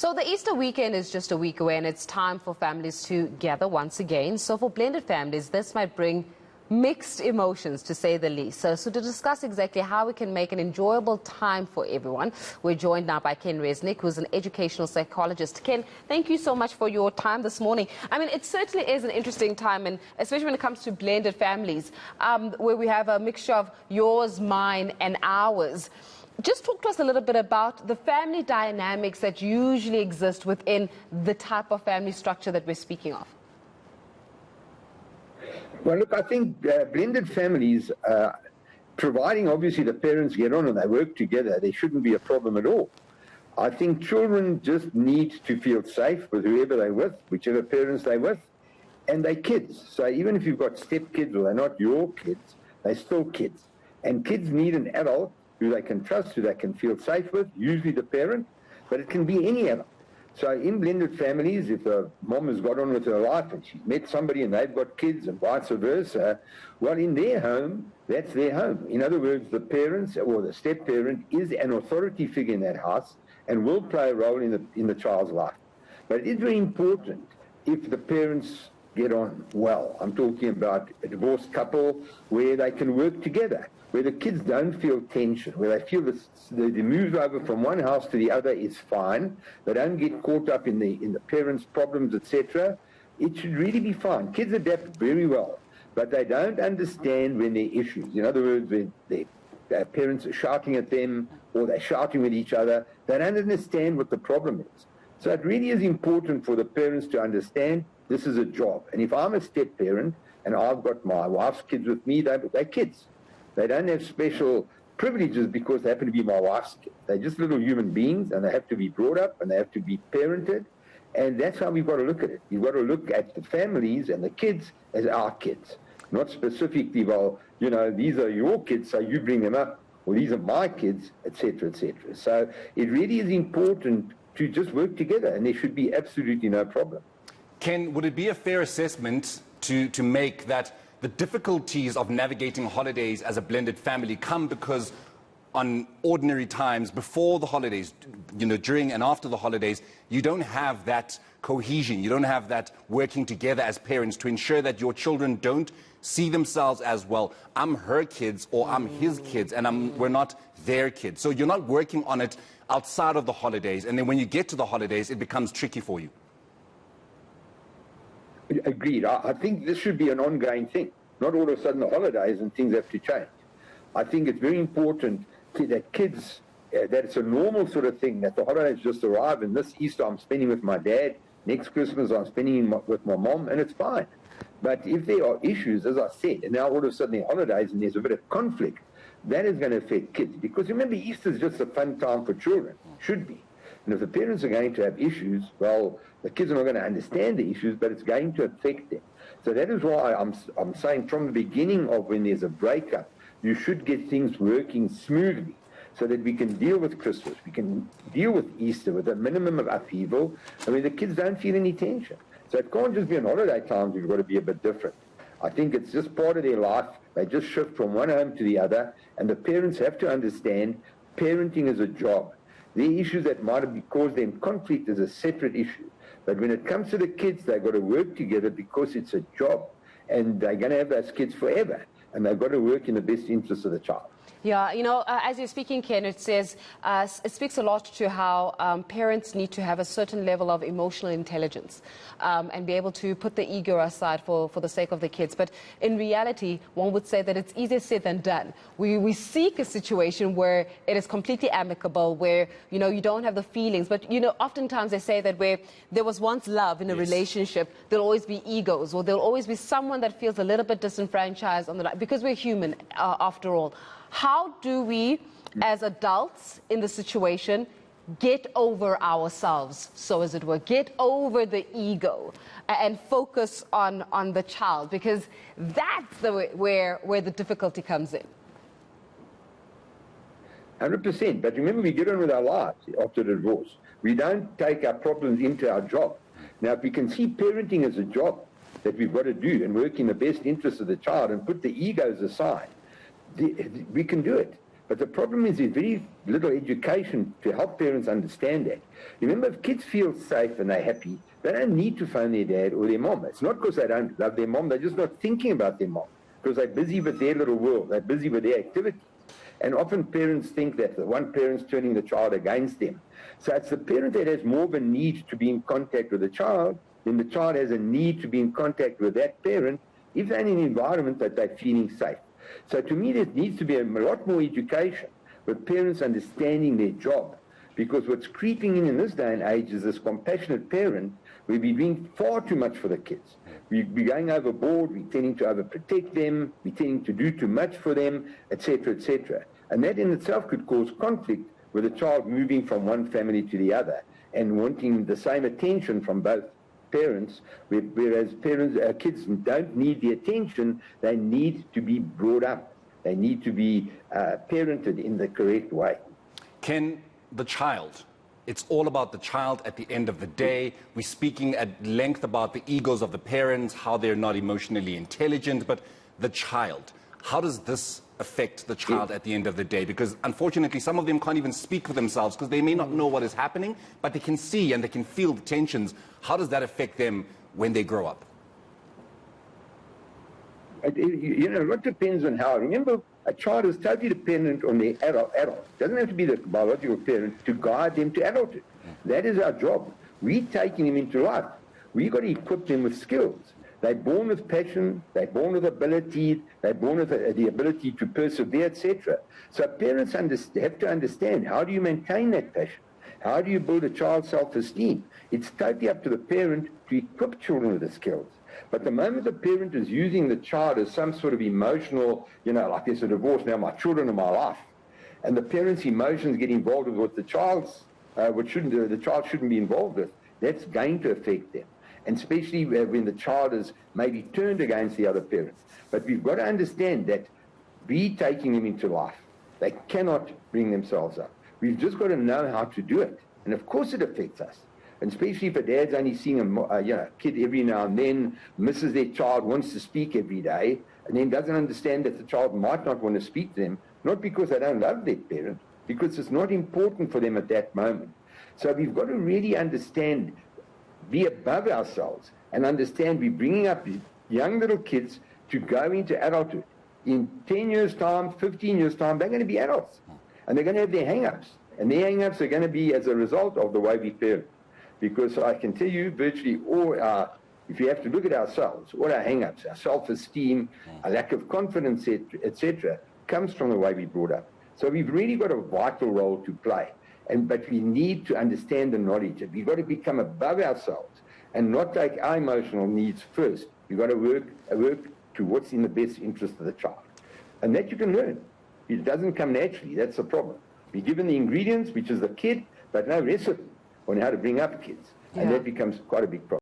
So the Easter weekend is just a week away and it's time for families to gather once again. So for blended families, this might bring mixed emotions, to say the least. So to discuss exactly how we can make an enjoyable time for everyone, we're joined now by Ken Resnick, who's an educational psychologist. Ken, thank you so much for your time this morning. I mean, it certainly is an interesting time, and especially when it comes to blended families, where we have a mixture of yours, mine, and ours. Just talk to us a little bit about the family dynamics that usually exist within the type of family structure that we're speaking of. Well, look, I think blended families, providing obviously the parents get on and they work together, there shouldn't be a problem at all. I think children just need to feel safe with whoever they're with, whichever parents they're with, and they're kids. So even if you've got stepkids or they're not your kids, they're still kids. And kids need an adult who they can trust, who they can feel safe with, usually the parent, but it can be any adult. So in blended families, if a mom has got on with her life and she's met somebody and they've got kids and vice versa, well, in their home, that's their home. In other words, the parents or the step-parent is an authority figure in that house and will play a role in the child's life. But it is very important if the parents get on well. I'm talking about a divorced couple where they can work together, where the kids don't feel tension, where they feel the move over from one house to the other is fine. They don't get caught up in the parents' problems, etc. It should really be fine. Kids adapt very well, but they don't understand when there are issues. In other words, when their parents are shouting at them or they're shouting with each other, they don't understand what the problem is. So it really is important for the parents to understand this is a job. And if I'm a step-parent and I've got my wife's kids with me, they're kids. They don't have special privileges because they happen to be my wife's kids. They're just little human beings and they have to be brought up and they have to be parented. And that's how we've got to look at it. You've got to look at the families and the kids as our kids, not specifically, well, you know, these are your kids, so you bring them up, or these are my kids, etc., etc. So it really is important to just work together and there should be absolutely no problem. Ken, would it be a fair assessment to make that the difficulties of navigating holidays as a blended family come because on ordinary times, before the holidays, you know, during and after the holidays, you don't have that cohesion, you don't have that working together as parents to ensure that your children don't see themselves as, well, I'm her kids or I'm his kids and we're not their kids. So you're not working on it outside of the holidays, and then when you get to the holidays, it becomes tricky for you. Agreed. I think this should be an ongoing thing. Not all of a sudden the holidays and things have to change. I think it's very important that kids, that it's a normal sort of thing, that the holidays just arrive and this Easter I'm spending with my dad, next Christmas I'm spending with my mom, and it's fine. But if there are issues, as I said, and now all of a sudden there are holidays and there's a bit of conflict, that is going to affect kids. Because remember, Easter is just a fun time for children. Should be. And if the parents are going to have issues, well, the kids are not going to understand the issues, but it's going to affect them. So that is why I'm saying from the beginning of when there's a breakup, you should get things working smoothly so that we can deal with Christmas, we can deal with Easter with a minimum of upheaval, and where the kids don't feel any tension. So it can't just be on holiday times, we've got to be a bit different. I think it's just part of their life. They just shift from one home to the other, and the parents have to understand parenting is a job. The issues that might have caused them conflict is a separate issue. But when it comes to the kids, they've got to work together because it's a job. And they're going to have those kids forever. And they've got to work in the best interest of the child. Yeah, you know, as you're speaking, Ken, it says, it speaks a lot to how parents need to have a certain level of emotional intelligence and be able to put the ego aside for the sake of the kids. But in reality, one would say that it's easier said than done. We seek a situation where it is completely amicable, where, you know, you don't have the feelings. But, you know, oftentimes they say that where there was once love in a relationship, there'll always be egos, or there'll always be someone that feels a little bit disenfranchised on the because we're human after all. How do we, as adults in the situation, get over ourselves, so as it were, get over the ego and focus on the child? Because that's where the difficulty comes in. 100%. But remember, we get on with our lives after the divorce. We don't take our problems into our job. Now, if we can see parenting as a job that we've got to do and work in the best interest of the child and put the egos aside, we can do it. But the problem is there's very little education to help parents understand that. Remember, if kids feel safe and they're happy, they don't need to phone their dad or their mom. It's not because they don't love their mom, they're just not thinking about their mom, because they're busy with their little world, they're busy with their activities. And often parents think that the one parent's turning the child against them. So it's the parent that has more of a need to be in contact with the child than the child has a need to be in contact with that parent if they're in an environment that they're feeling safe. So to me, there needs to be a lot more education with parents understanding their job. Because what's creeping in this day and age is this compassionate parent. We're doing far too much for the kids. We're going overboard, we're tending to overprotect them, we're tending to do too much for them, etc., etc. And that in itself could cause conflict with a child moving from one family to the other and wanting the same attention from both parents, whereas kids don't need the attention, they need to be brought up. They need to be parented in the correct way. Ken, the child. It's all about the child at the end of the day. We're speaking at length about the egos of the parents, how they're not emotionally intelligent, but the child. How does this affect the child at the end of the day? Because unfortunately, some of them can't even speak for themselves because they may not know what is happening, but they can see and they can feel the tensions. How does that affect them when they grow up? You know, it depends on how. Remember, a child is totally dependent on the adult. It doesn't have to be the biological parent to guide them to adulthood. That is our job. We're taking them into life. We've got to equip them with skills. They're born with passion, they're born with ability, they're born with the ability to persevere, etc. So parents have to understand, how do you maintain that passion? How do you build a child's self-esteem? It's totally up to the parent to equip children with the skills. But the moment the parent is using the child as some sort of emotional, you know, like there's a divorce, now my children are my life, and the parent's emotions get involved with what the child's, the child shouldn't be involved with, that's going to affect them. And especially when the child is maybe turned against the other parent. But we've got to understand that we're taking them into life. They cannot bring themselves up. We've just got to know how to do it. And of course it affects us. And especially if a dad's only seeing a kid every now and then, misses their child, wants to speak every day, and then doesn't understand that the child might not want to speak to them, not because they don't love their parent, because it's not important for them at that moment. So we've got to really understand, be above ourselves, and understand we're bringing up young little kids to go into adulthood. In 10 years' time, 15 years' time, they're going to be adults. And they're going to have their hang-ups. And their hang-ups are going to be as a result of the way we parent. Because I can tell you, virtually all our, if you have to look at ourselves, all our hang-ups, our self-esteem, our lack of confidence, etc., comes from the way we brought up. So we've really got a vital role to play. But we need to understand the knowledge. We've got to become above ourselves and not take our emotional needs first. We've got to work to what's in the best interest of the child. And that you can learn. It doesn't come naturally. That's the problem. We're given the ingredients, which is the kid, but no recipe on how to bring up kids. And that becomes quite a big problem.